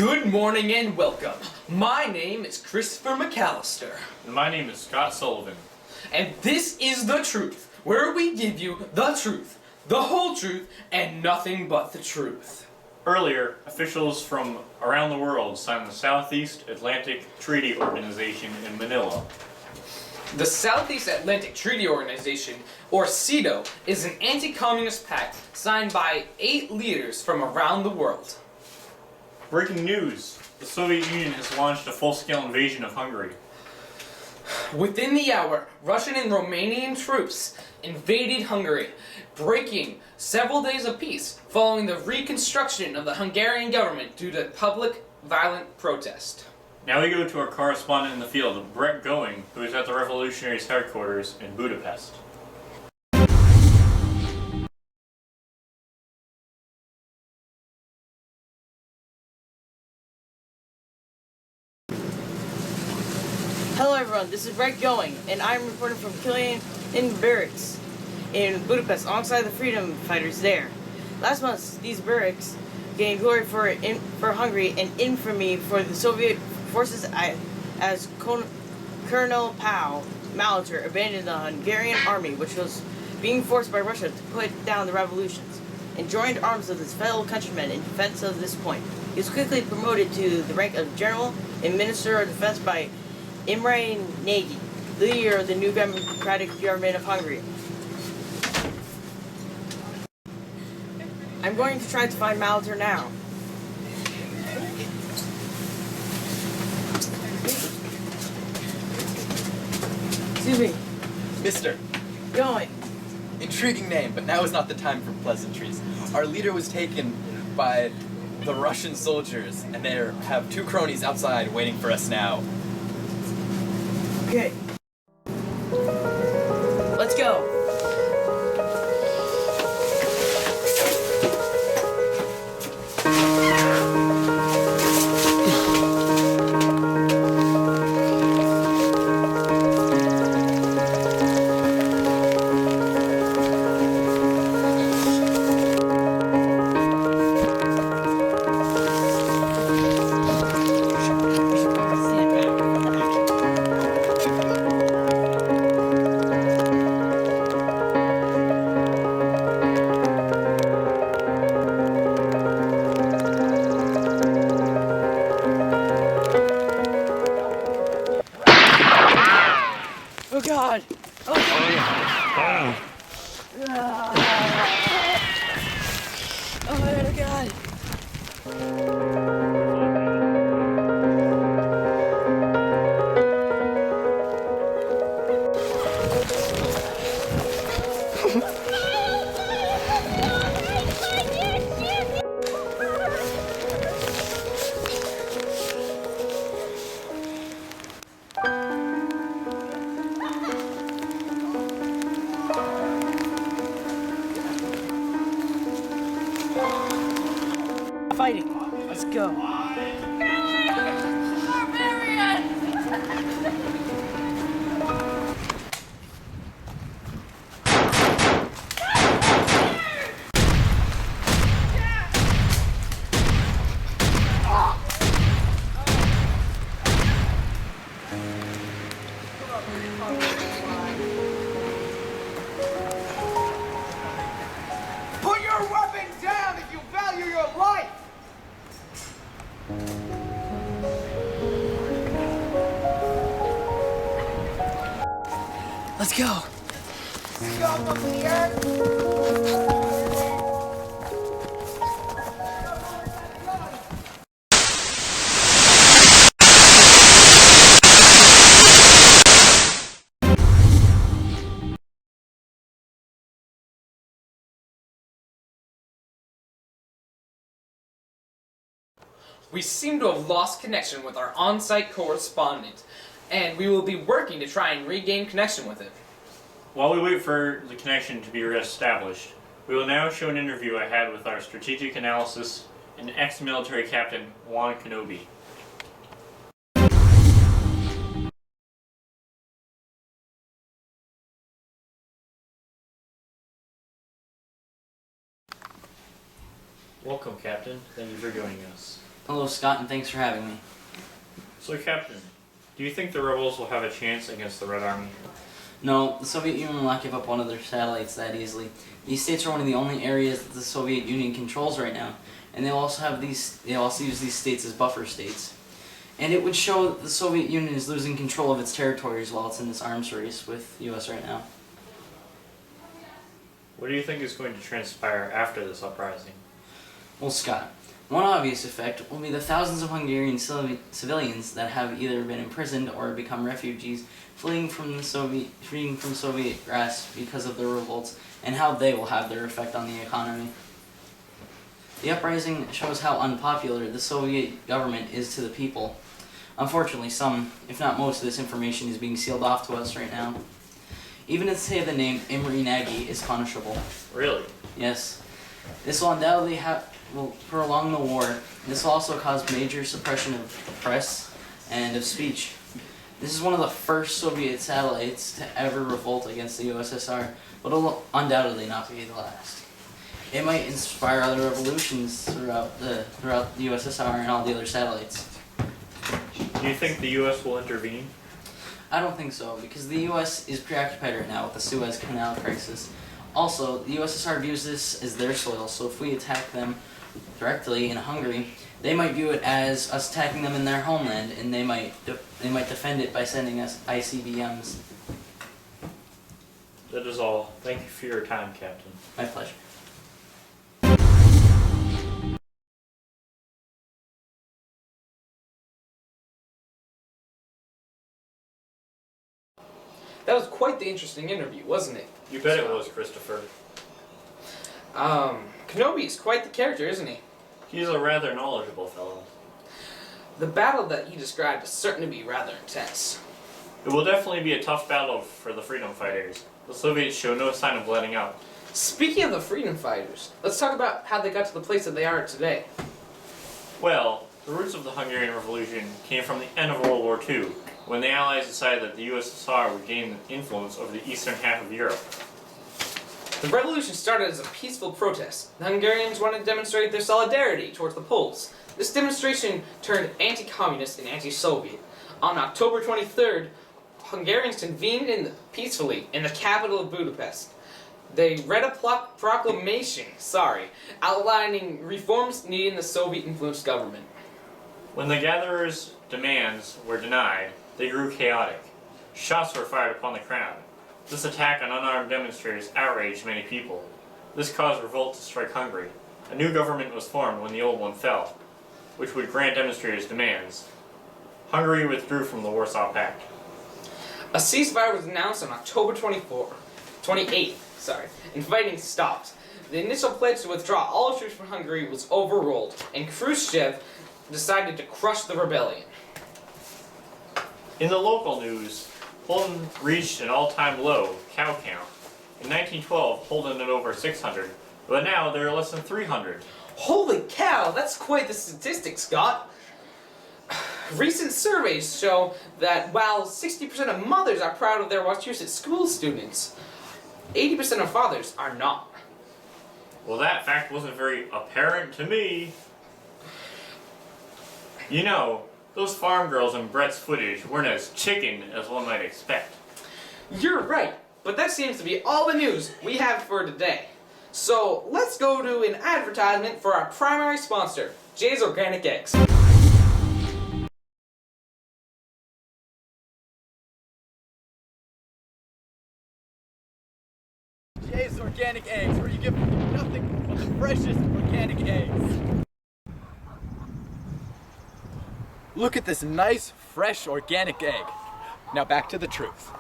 Good morning and welcome. My name is Christopher McAllister. And my name is Scott Sullivan. And this is The Truth, where we give you the truth, the whole truth, and nothing but the truth. Earlier, officials from around the world signed the Southeast Atlantic Treaty Organization in Manila. The Southeast Atlantic Treaty Organization, or SEATO, is an anti-communist pact signed by 8 leaders from around the world. Breaking news! The Soviet Union has launched a full-scale invasion of Hungary. Within the hour, Russian and Romanian troops invaded Hungary, breaking several days of peace following the reconstruction of the Hungarian government due to public violent protest. Now we go to our correspondent in the field, Brett Going, who is at the Revolutionaries' headquarters in Budapest. Hello everyone, this is Brett Going, and I'm reporting from Killian in barracks in Budapest alongside the freedom fighters there. Last month, these barracks gained glory for Hungary and infamy for the Soviet forces as Colonel Paul Molitor abandoned the Hungarian army, which was being forced by Russia to put down the revolutions, and joined arms with his fellow countrymen in defense of this point. He was quickly promoted to the rank of General and Minister of Defense by Imre Nagy, leader of the new democratic government of Hungary. I'm going to try to find Molitor now. Excuse me. Mister. Going. Intriguing name, but now is not the time for pleasantries. Our leader was taken by the Russian soldiers, and they have 2 cronies outside waiting for us now. Okay. Let's go. Oh God! Oh God! Oh God! Fighting. Let's go. Put your weapon down if you value your life! Let's go. Scum of the earth! We seem to have lost connection with our on-site correspondent, and we will be working to try and regain connection with it. While we wait for the connection to be reestablished, we will now show an interview I had with our strategic analysis and ex-military captain, Juan Kenobi. Welcome, Captain. Thank you for joining us. Hello, Scott, and thanks for having me. So, Captain, do you think the rebels will have a chance against the Red Army? No, the Soviet Union will not give up one of their satellites that easily. These states are one of the only areas that the Soviet Union controls right now, and they also use these states as buffer states. And it would show that the Soviet Union is losing control of its territories while it's in this arms race with the US right now. What do you think is going to transpire after this uprising? Well, Scott, one obvious effect will be the thousands of Hungarian civilians that have either been imprisoned or become refugees fleeing from Soviet grasp because of their revolts, and how they will have their effect on the economy. The uprising shows how unpopular the Soviet government is to the people. Unfortunately, some, if not most, of this information is being sealed off to us right now. Even to say the name Imre Nagy is punishable. Really? Yes. This will undoubtedly will prolong the war. This will also cause major suppression of the press and of speech. This is one of the first Soviet satellites to ever revolt against the USSR, but it will undoubtedly not be the last. It might inspire other revolutions throughout the USSR and all the other satellites. Do you think the U.S. will intervene? I don't think so, because the U.S. is preoccupied right now with the Suez Canal crisis. Also, the USSR views this as their soil, so if we attack them directly in Hungary, they might view it as us attacking them in their homeland, and they might defend it by sending us ICBMs. That is all. Thank you for your time, Captain. My pleasure. That was quite the interesting interview, wasn't it? You bet it was, Christopher. Kenobi is quite the character, isn't he? He's a rather knowledgeable fellow. The battle that he described is certain to be rather intense. It will definitely be a tough battle for the freedom fighters. The Soviets show no sign of letting up. Speaking of the freedom fighters, let's talk about how they got to the place that they are today. Well, the roots of the Hungarian Revolution came from the end of World War II, when the Allies decided that the USSR would gain influence over the eastern half of Europe. The revolution started as a peaceful protest. The Hungarians wanted to demonstrate their solidarity towards the Poles. This demonstration turned anti-communist and anti-Soviet. On October 23rd, Hungarians convened peacefully in the capital of Budapest. They read a proclamation, outlining reforms needed in the Soviet-influenced government. When the gatherers' demands were denied, they grew chaotic. Shots were fired upon the crowd. This attack on unarmed demonstrators outraged many people. This caused revolt to strike Hungary. A new government was formed when the old one fell, which would grant demonstrators' demands. Hungary withdrew from the Warsaw Pact. A ceasefire was announced on October 28th, and fighting stopped. The initial pledge to withdraw all troops from Hungary was overruled, and Khrushchev decided to crush the rebellion. In the local news, Poland reached an all-time low cow count. In 1912, Poland had over 600, but now there are less than 300. Holy cow, that's quite the statistic, Scott. Recent surveys show that while 60% of mothers are proud of their Massachusetts school students, 80% of fathers are not. Well, that fact wasn't very apparent to me. You know, those farm girls in Brett's footage weren't as chicken as one might expect. You're right, but that seems to be all the news we have for today. So let's go to an advertisement for our primary sponsor, Jay's Organic Eggs. Jay's Organic Eggs, where you get nothing but the freshest organic eggs. Look at this nice, fresh, organic egg. Now back to the truth.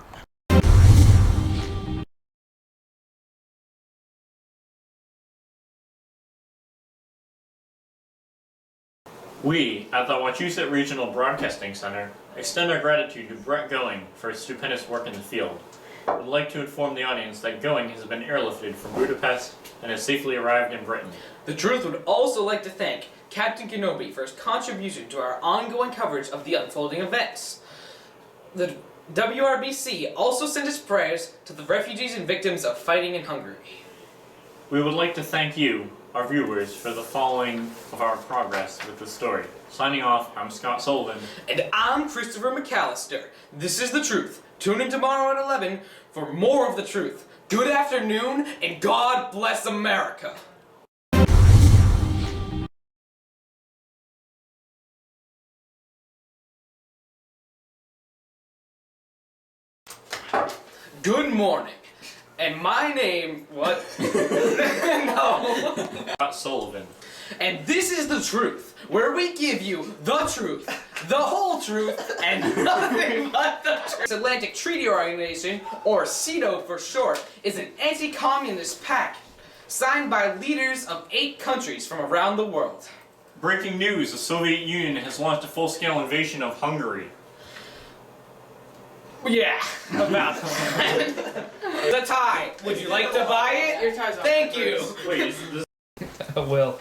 We, at the Wachusett Regional Broadcasting Center, extend our gratitude to Brett Going for his stupendous work in the field. I would like to inform the audience that Going has been airlifted from Budapest and has safely arrived in Britain. The Truth would also like to thank Captain Kenobi for his contribution to our ongoing coverage of the unfolding events. The WRBC also sent its prayers to the refugees and victims of fighting in Hungary. We would like to thank you, our viewers for the following of our progress with the story. Signing off, I'm Scott Sullivan. And I'm Christopher McAllister. This is The Truth. Tune in tomorrow at 11 for more of The Truth. Good afternoon, and God bless America. Good morning. And my name, what? No. Scott Sullivan. And this is The Truth, where we give you the truth, the whole truth, and nothing but the truth. Atlantic Treaty Organization, or CETO for short, is an anti-communist pact signed by leaders of 8 countries from around the world. Breaking news, the Soviet Union has launched a full-scale invasion of Hungary. Yeah, about that. The tie. Would you like to buy it? Your tie's off. Thank you. Wait, this Will.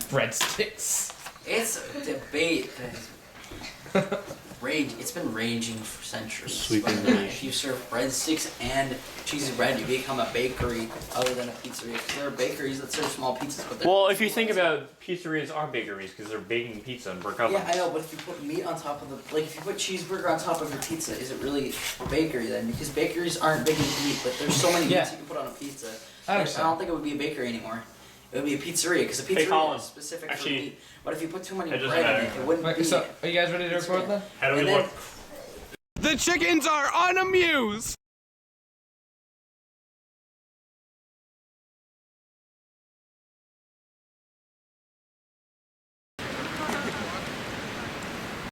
Breadsticks. It's a debate that it's been raging for centuries. Whether if you serve breadsticks and cheesy bread, you become a bakery other than a pizzeria. Because there are bakeries that serve small pizzas, but well, if you think about pizzerias are bakeries because they're baking pizza and brick ovens. yeah, I know, but if you put meat on top of if you put cheeseburger on top of your pizza, is it really a bakery then? Because bakeries aren't big into meat, but there's so many meats you can put on a pizza. I don't think it would be a bakery anymore. It would be a pizzeria, because a pizzeria is specific for meat. But if you put too many bread in it, it wouldn't be. So, are you guys ready to record then? How do we look? The chickens are unamused!